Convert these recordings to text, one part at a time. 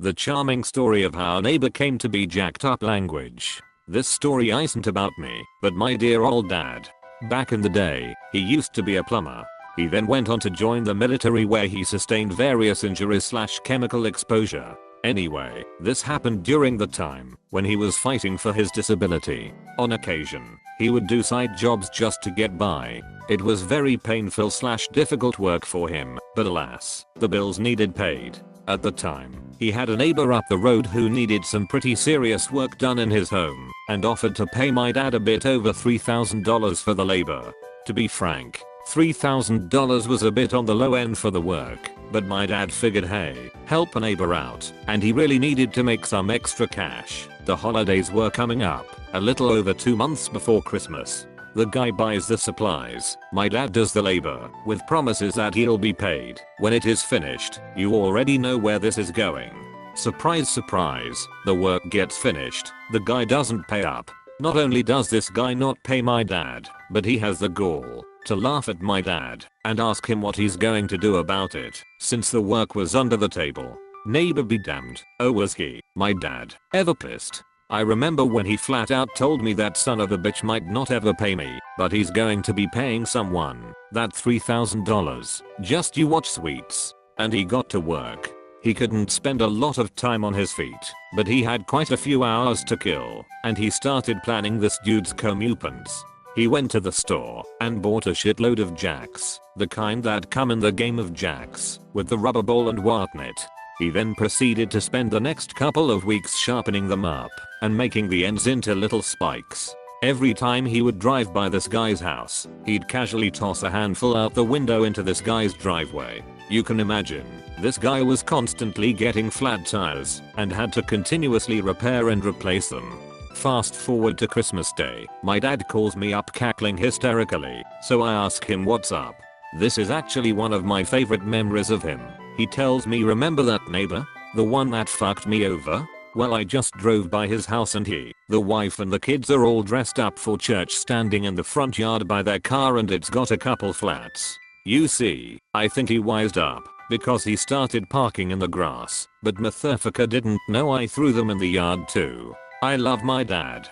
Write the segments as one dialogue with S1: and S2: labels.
S1: The charming story of how a neighbor came to be jacked up language. This story isn't about me, but my dear old dad. Back in the day, he used to be a plumber. He then went on to join the military where he sustained various injuries / chemical exposure. Anyway, this happened during the time when he was fighting for his disability. On occasion, he would do side jobs just to get by. It was very painful / difficult work for him, but alas, the bills needed paid. At the time, he had a neighbor up the road who needed some pretty serious work done in his home and offered to pay my dad a bit over $3,000 for the labor. To be frank, $3,000 was a bit on the low end for the work, but my dad figured, hey, help a neighbor out, and he really needed to make some extra cash. The holidays were coming up, a little over 2 months before Christmas. The guy buys the supplies, my dad does the labor, with promises that he'll be paid when it is finished. You already know where this is going. Surprise surprise, the work gets finished, the guy doesn't pay up. Not only does this guy not pay my dad, but he has the gall to laugh at my dad and ask him what he's going to do about it, since the work was under the table. Neighbor be damned, oh was he, my dad, ever pissed? I remember when he flat out told me that son of a bitch might not ever pay me, but he's going to be paying someone that $3,000. Just you watch, sweets. And he got to work. He couldn't spend a lot of time on his feet, but he had quite a few hours to kill, and he started planning this dude's comeuppance. He went to the store and bought a shitload of jacks, the kind that come in the game of jacks, with the rubber ball and whatnot. He then proceeded to spend the next couple of weeks sharpening them up and making the ends into little spikes. Every time he would drive by this guy's house, he'd casually toss a handful out the window into this guy's driveway. You can imagine, this guy was constantly getting flat tires and had to continuously repair and replace them. Fast forward to Christmas Day, my dad calls me up cackling hysterically, so I ask him what's up. This is actually one of my favorite memories of him. He tells me, remember that neighbor? The one that fucked me over? Well, I just drove by his house and he, the wife and the kids are all dressed up for church standing in the front yard by their car and it's got a couple flats. You see, I think he wised up because he started parking in the grass, but motherfucker didn't know I threw them in the yard too. I love my dad.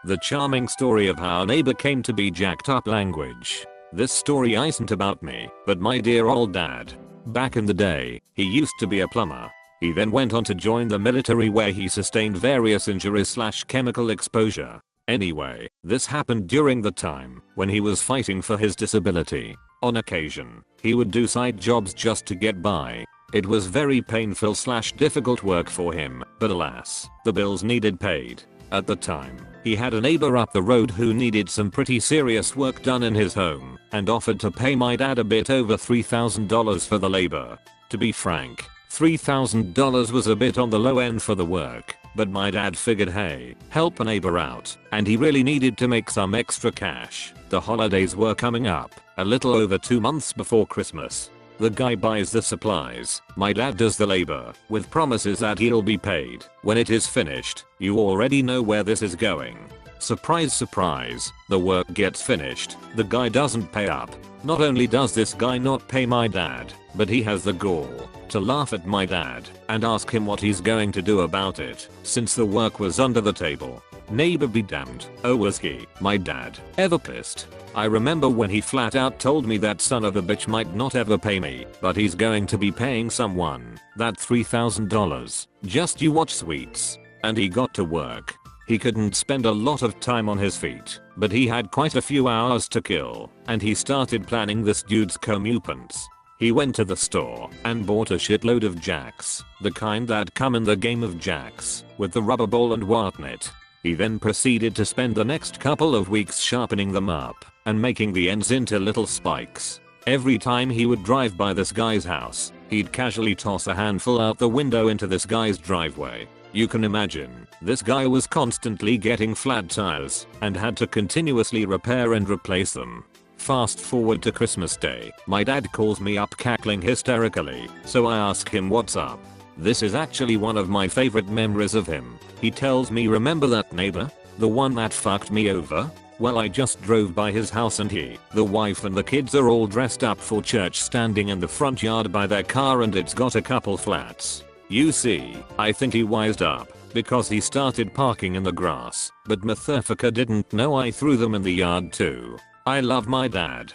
S1: The charming story of how a neighbor came to be jacked up language. This story isn't about me, but my dear old dad. Back in the day, he used to be a plumber. He then went on to join the military where he sustained various injuries / chemical exposure. Anyway, this happened during the time when he was fighting for his disability. On occasion, he would do side jobs just to get by. It was very painful / difficult work for him, but alas, the bills needed paid. At the time, he had a neighbor up the road who needed some pretty serious work done in his home and offered to pay my dad a bit over $3,000 for the labor. To be frank, $3,000 was a bit on the low end for the work, but my dad figured, hey, help a neighbor out, and he really needed to make some extra cash. The holidays were coming up, a little over 2 months before Christmas. The guy buys the supplies, my dad does the labor, with promises that he'll be paid when it is finished. You already know where this is going. Surprise surprise, the work gets finished, the guy doesn't pay up. Not only does this guy not pay my dad, but he has the gall to laugh at my dad and ask him what he's going to do about it, since the work was under the table. Neighbor be damned, oh was he, my dad, ever pissed? I remember when he flat out told me that son of a bitch might not ever pay me, but he's going to be paying someone that $3,000. Just you watch, sweets. And he got to work. He couldn't spend a lot of time on his feet, but he had quite a few hours to kill, and he started planning this dude's comeuppance. He went to the store and bought a shitload of jacks, the kind that come in the game of jacks, with the rubber ball and whatnot. He then proceeded to spend the next couple of weeks sharpening them up and making the ends into little spikes. Every time he would drive by this guy's house, he'd casually toss a handful out the window into this guy's driveway. You can imagine, this guy was constantly getting flat tires and had to continuously repair and replace them. Fast forward to Christmas Day, my dad calls me up cackling hysterically, so I ask him what's up. This is actually one of my favorite memories of him. He tells me, remember that neighbor? The one that fucked me over? Well, I just drove by his house and he, the wife and the kids are all dressed up for church standing in the front yard by their car and it's got a couple flats. You see, I think he wised up because he started parking in the grass, but motherfucker didn't know I threw them in the yard too. I love my dad.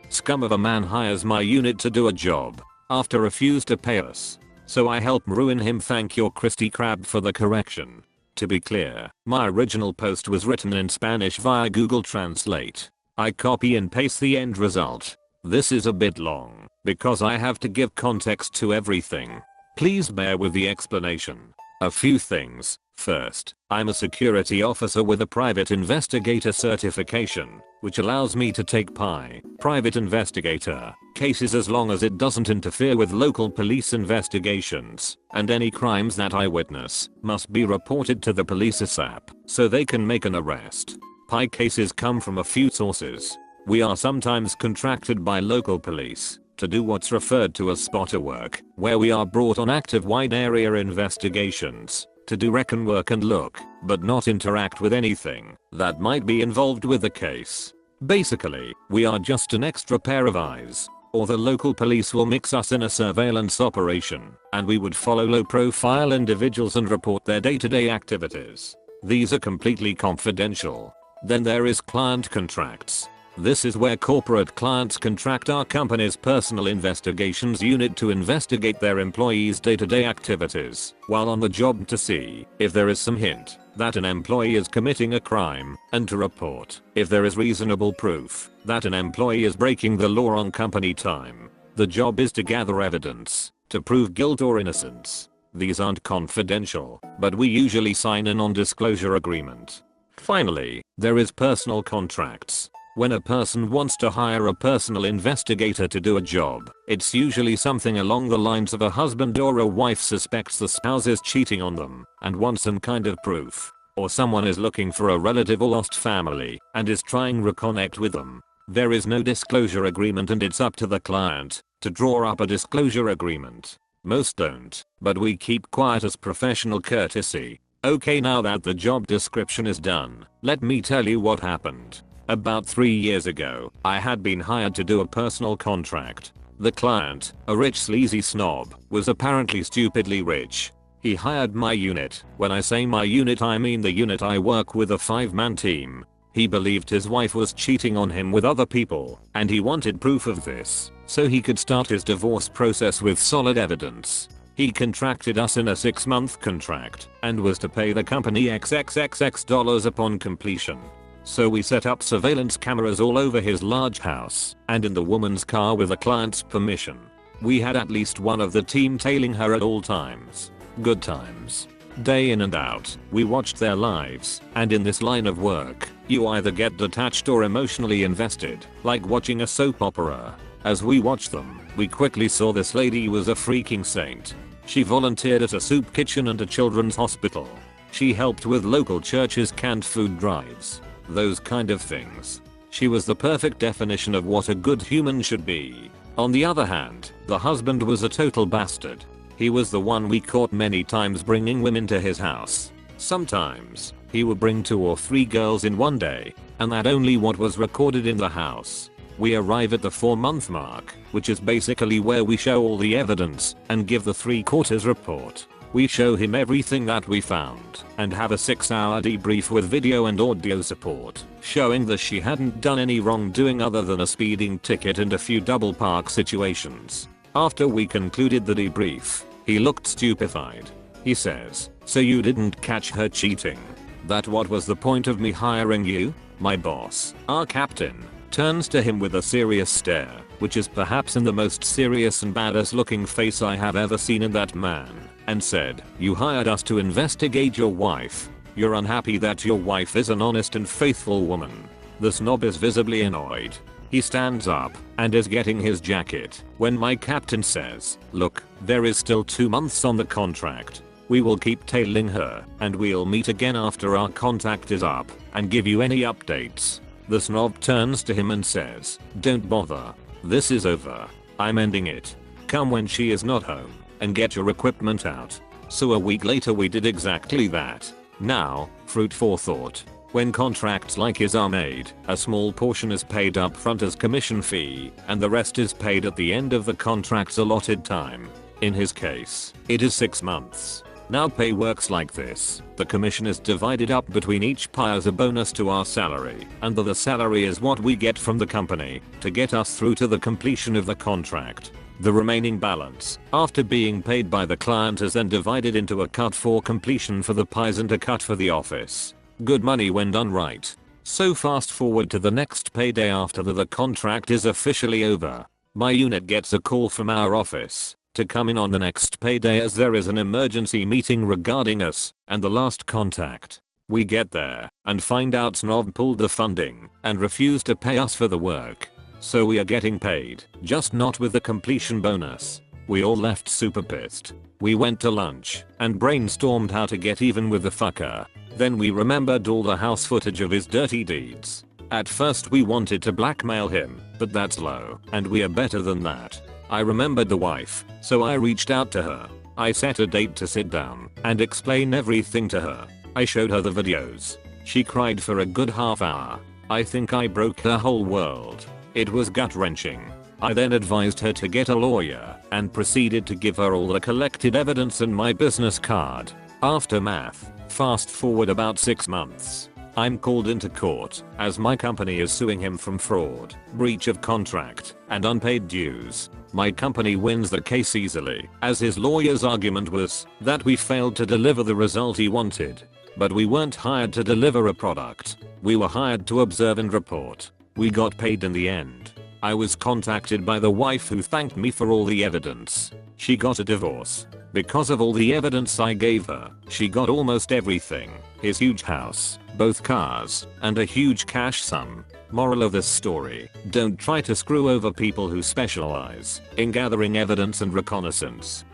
S1: Scum of a man hires my unit to do a job after refused to pay us. So I help ruin him. Thank your Krusty Krab for the correction. To be clear, my original post was written in Spanish via Google Translate. I copy and paste the end result. This is a bit long because I have to give context to everything. Please bear with the explanation. A few things. First, I'm a security officer with a private investigator certification, which allows me to take private investigator cases as long as it doesn't interfere with local police investigations, and any crimes that I witness must be reported to the police ASAP so they can make an arrest. PI cases come from a few sources. We are sometimes contracted by local police to do what's referred to as spotter work, where we are brought on active wide area investigations to do recon work and look, but not interact with anything that might be involved with the case. Basically, we are just an extra pair of eyes, or the local police will mix us in a surveillance operation, and we would follow low-profile individuals and report their day-to-day activities. These are completely confidential. Then there is client contracts. This is where corporate clients contract our company's personal investigations unit to investigate their employees' day-to-day activities while on the job to see if there is some hint that an employee is committing a crime and to report if there is reasonable proof that an employee is breaking the law on company time. The job is to gather evidence to prove guilt or innocence. These aren't confidential, but we usually sign a non-disclosure agreement. Finally, there is personal contracts. When a person wants to hire a personal investigator to do a job, it's usually something along the lines of a husband or a wife suspects the spouse is cheating on them and wants some kind of proof. Or someone is looking for a relative or lost family and is trying to reconnect with them. There is no disclosure agreement and it's up to the client to draw up a disclosure agreement. Most don't, but we keep quiet as professional courtesy. Okay, now that the job description is done, let me tell you what happened. About 3 years ago, I had been hired to do a personal contract. The client, a rich sleazy snob, was apparently stupidly rich. He hired my unit. When I say my unit, I mean the unit I work with, a 5-man team. He believed his wife was cheating on him with other people, and he wanted proof of this so he could start his divorce process with solid evidence. He contracted us in a 6-month contract and was to pay the company $XXX upon completion. So we set up surveillance cameras all over his large house and in the woman's car with the client's permission. We had at least one of the team tailing her at all times. Good times. Day in and out, we watched their lives, and in this line of work, you either get detached or emotionally invested, like watching a soap opera. As we watched them, we quickly saw this lady was a freaking saint. She volunteered at a soup kitchen and a children's hospital. She helped with local churches' canned food drives. Those kind of things. She was the perfect definition of what a good human should be. On the other hand, the husband was a total bastard. He was the one we caught many times bringing women to his house. Sometimes, he would bring 2 or 3 girls in one day, and that only what was recorded in the house. We arrive at the 4-month mark, which is basically where we show all the evidence and give the 3/4 report. We show him everything that we found and have a 6-hour debrief with video and audio support, showing that she hadn't done any wrongdoing other than a speeding ticket and a few double park situations. After we concluded the debrief, he looked stupefied. He says, "So you didn't catch her cheating? That what was the point of me hiring you?" My boss, our captain, turns to him with a serious stare, which is perhaps in the most serious and badass looking face I have ever seen in that man, and said, "You hired us to investigate your wife. You're unhappy that your wife is an honest and faithful woman." The snob is visibly annoyed. He stands up and is getting his jacket when my captain says, "Look, there is still 2 months on the contract. We will keep tailing her and we'll meet again after our contract is up and give you any updates." The snob turns to him and says, "Don't bother. This is over. I'm ending it. Come when she is not home and get your equipment out." So a week later we did exactly that. Now, fruit for thought. When contracts like his are made, a small portion is paid up front as commission fee, and the rest is paid at the end of the contract's allotted time. In his case, it is 6 months. Now pay works like this. The commission is divided up between each pie as a bonus to our salary, and the salary is what we get from the company to get us through to the completion of the contract. The remaining balance, after being paid by the client, is then divided into a cut for completion for the pies and a cut for the office. Good money when done right. So fast forward to the next payday after the contract is officially over. My unit gets a call from our office to come in on the next payday as there is an emergency meeting regarding us and the last contact. We get there and find out Snob pulled the funding and refused to pay us for the work. So we are getting paid, just not with the completion bonus. We all left super pissed. We went to lunch and brainstormed how to get even with the fucker. Then we remembered all the house footage of his dirty deeds. At first we wanted to blackmail him, but that's low, and we are better than that. I remembered the wife, so I reached out to her. I set a date to sit down and explain everything to her. I showed her the videos. She cried for a good half hour. I think I broke her whole world. It was gut-wrenching. I then advised her to get a lawyer and proceeded to give her all the collected evidence and my business card. Aftermath. Fast forward about 6 months. I'm called into court as my company is suing him from fraud, breach of contract, and unpaid dues. My company wins the case easily, as his lawyer's argument was that we failed to deliver the result he wanted. But we weren't hired to deliver a product. We were hired to observe and report. We got paid in the end. I was contacted by the wife who thanked me for all the evidence. She got a divorce. Because of all the evidence I gave her, she got almost everything. His huge house, both cars, and a huge cash sum. Moral of this story: don't try to screw over people who specialize in gathering evidence and reconnaissance.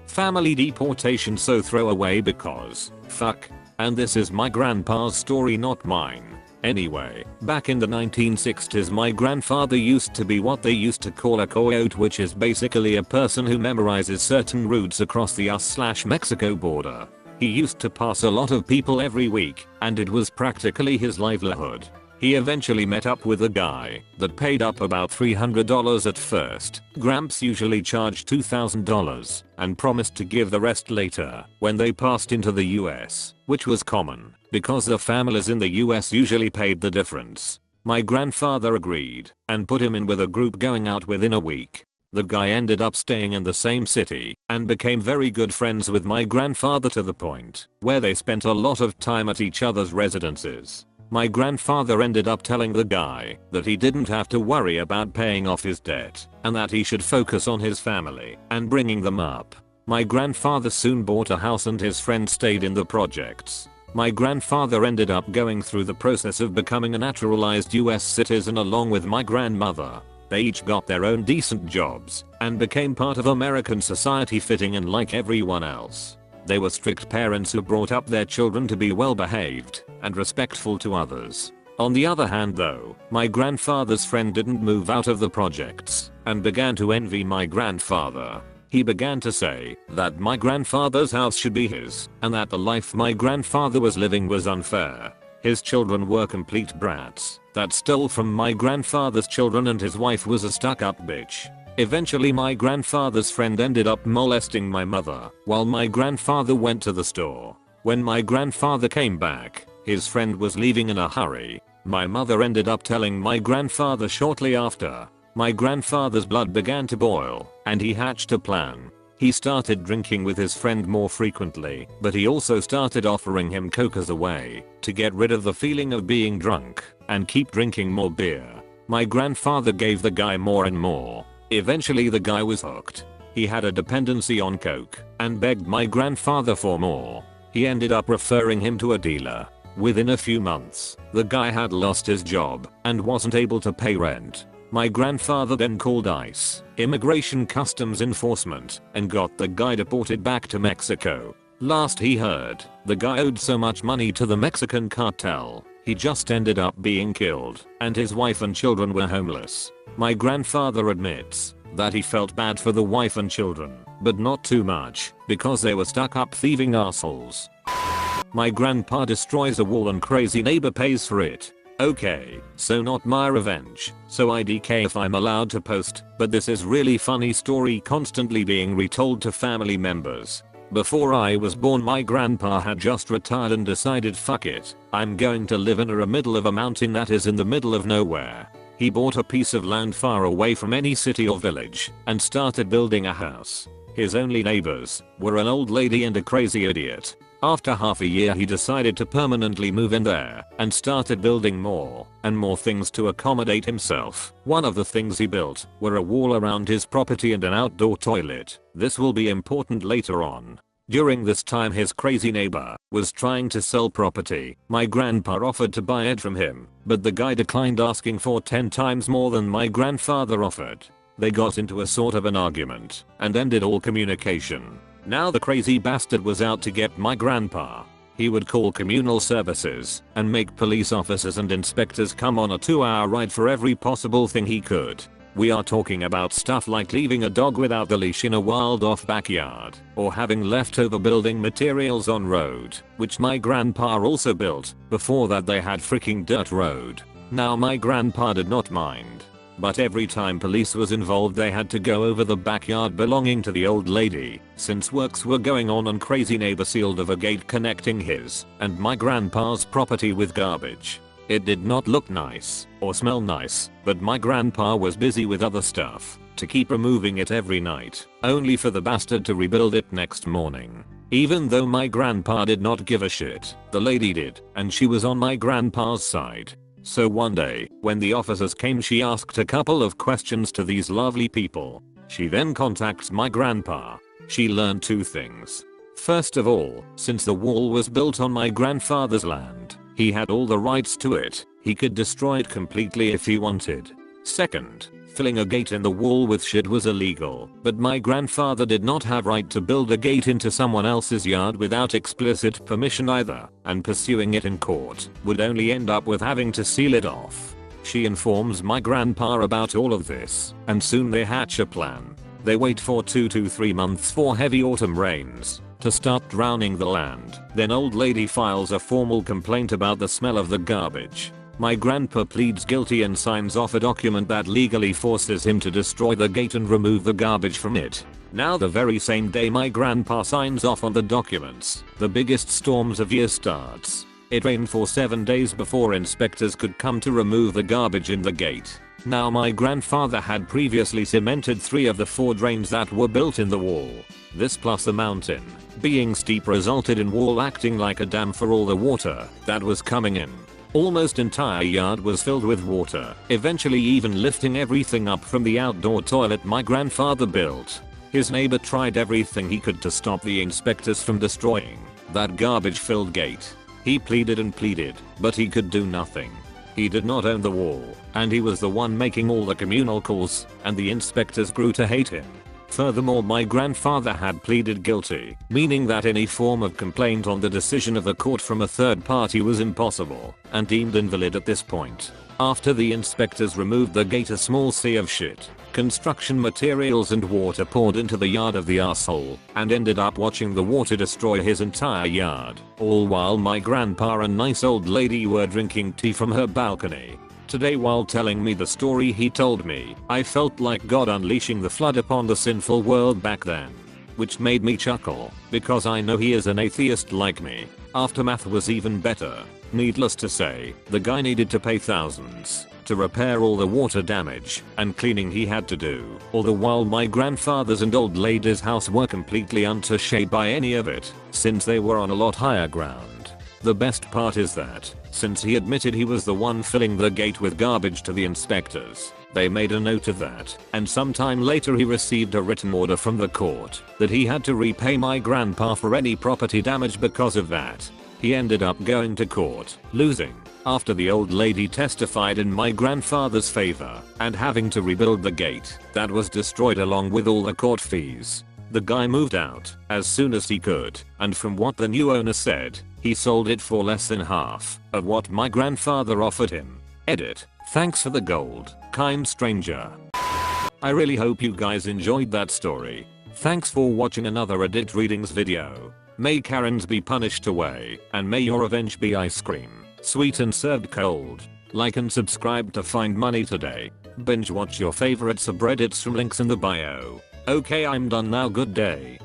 S1: Family deportation, so throw away because fuck. And this is my grandpa's story, not mine. Anyway, back in the 1960s my grandfather used to be what they used to call a coyote, which is basically a person who memorizes certain routes across the US/Mexico border. He used to pass a lot of people every week, and it was practically his livelihood. He eventually met up with a guy that paid up about $300 at first. Gramps usually charged $2,000 and promised to give the rest later when they passed into the US, which was common because the families in the US usually paid the difference. My grandfather agreed and put him in with a group going out within a week. The guy ended up staying in the same city and became very good friends with my grandfather to the point where they spent a lot of time at each other's residences. My grandfather ended up telling the guy that he didn't have to worry about paying off his debt and that he should focus on his family and bringing them up. My grandfather soon bought a house and his friend stayed in the projects. My grandfather ended up going through the process of becoming a naturalized US citizen along with my grandmother. They each got their own decent jobs and became part of American society, fitting in like everyone else. They were strict parents who brought up their children to be well behaved and respectful to others. On the other hand though, my grandfather's friend didn't move out of the projects and began to envy my grandfather. He began to say that my grandfather's house should be his and that the life my grandfather was living was unfair. His children were complete brats that stole from my grandfather's children, and his wife was a stuck-up bitch. Eventually my grandfather's friend ended up molesting my mother while my grandfather went to the store. When my grandfather came back, his friend was leaving in a hurry. My mother ended up telling my grandfather shortly after. My grandfather's blood began to boil and he hatched a plan. He started drinking with his friend more frequently, but he also started offering him coke as a way to get rid of the feeling of being drunk and keep drinking more beer. My grandfather gave the guy more and more. Eventually the guy was hooked. He had a dependency on coke and begged my grandfather for more. He ended up referring him to a dealer. Within a few months, the guy had lost his job and wasn't able to pay rent. My grandfather then called ICE, Immigration Customs Enforcement, and got the guy deported back to Mexico. Last he heard, the guy owed so much money to the Mexican cartel, he just ended up being killed, and his wife and children were homeless. My grandfather admits that he felt bad for the wife and children, but not too much, because they were stuck up thieving assholes. My grandpa destroys a wall and crazy neighbor pays for it. Okay, so not my revenge, so IDK if I'm allowed to post, but this is really funny story constantly being retold to family members. Before I was born my grandpa had just retired and decided fuck it, I'm going to live in the middle of a mountain that is in the middle of nowhere. He bought a piece of land far away from any city or village and started building a house. His only neighbors were an old lady and a crazy idiot. After half a year he decided to permanently move in there and started building more and more things to accommodate himself. One of the things he built were a wall around his property and an outdoor toilet. This will be important later on. During this time his crazy neighbor was trying to sell property. My grandpa offered to buy it from him, but the guy declined, asking for 10 times more than my grandfather offered. They got into a sort of an argument and ended all communication. Now the crazy bastard was out to get my grandpa. He would call communal services and make police officers and inspectors come on a 2-hour ride for every possible thing he could. We are talking about stuff like leaving a dog without the leash in a wild off backyard, or having leftover building materials on road, which my grandpa also built. Before that they had freaking dirt road. Now my grandpa did not mind, but every time police was involved they had to go over the backyard belonging to the old lady, since works were going on and crazy neighbor sealed off a gate connecting his and my grandpa's property with garbage. It did not look nice or smell nice, but my grandpa was busy with other stuff to keep removing it every night, only for the bastard to rebuild it next morning. Even though my grandpa did not give a shit, the lady did, and she was on my grandpa's side. So one day, when the officers came, she asked a couple of questions to these lovely people. She then contacts my grandpa. She learned 2 things. First of all, since the wall was built on my grandfather's land, he had all the rights to it. He could destroy it completely if he wanted. Second, filling a gate in the wall with shit was illegal, but my grandfather did not have right to build a gate into someone else's yard without explicit permission either, and pursuing it in court would only end up with having to seal it off. She informs my grandpa about all of this, and soon they hatch a plan. They wait for 2 to 3 months for heavy autumn rains to start drowning the land. Then old lady files a formal complaint about the smell of the garbage. My grandpa pleads guilty and signs off a document that legally forces him to destroy the gate and remove the garbage from it. Now the very same day my grandpa signs off on the documents, the biggest storms of year starts. It rained for 7 days before inspectors could come to remove the garbage in the gate. Now my grandfather had previously cemented 3 of the 4 drains that were built in the wall. This plus the mountain being steep resulted in wall acting like a dam for all the water that was coming in. Almost entire yard was filled with water, eventually even lifting everything up from the outdoor toilet my grandfather built. His neighbor tried everything he could to stop the inspectors from destroying that garbage filled gate. He pleaded and pleaded, but he could do nothing. He did not own the wall, and he was the one making all the communal calls, and the inspectors grew to hate him. Furthermore, my grandfather had pleaded guilty, meaning that any form of complaint on the decision of the court from a third party was impossible and deemed invalid at this point. After the inspectors removed the gate, a small sea of shit, construction materials and water poured into the yard of the asshole and ended up watching the water destroy his entire yard, all while my grandpa and nice old lady were drinking tea from her balcony. Today, while telling me the story he told me, I felt like God unleashing the flood upon the sinful world back then. Which made me chuckle, because I know he is an atheist like me. Aftermath was even better. Needless to say, the guy needed to pay thousands to repair all the water damage and cleaning he had to do, all the while my grandfather's and old lady's house were completely untouched by any of it, since they were on a lot higher ground. The best part is that, since he admitted he was the one filling the gate with garbage to the inspectors, they made a note of that, and sometime later he received a written order from the court that he had to repay my grandpa for any property damage because of that. He ended up going to court, losing, after the old lady testified in my grandfather's favor, and having to rebuild the gate that was destroyed along with all the court fees. The guy moved out as soon as he could, and from what the new owner said, he sold it for less than half of what my grandfather offered him. Edit. Thanks for the gold, kind stranger. I really hope you guys enjoyed that story. Thanks for watching another Reddit readings video. May Karens be punished away, and may your revenge be ice cream, sweet and served cold. Like and subscribe to find money today. Binge watch your favorite subreddits from links in the bio. Okay, I'm done now, good day.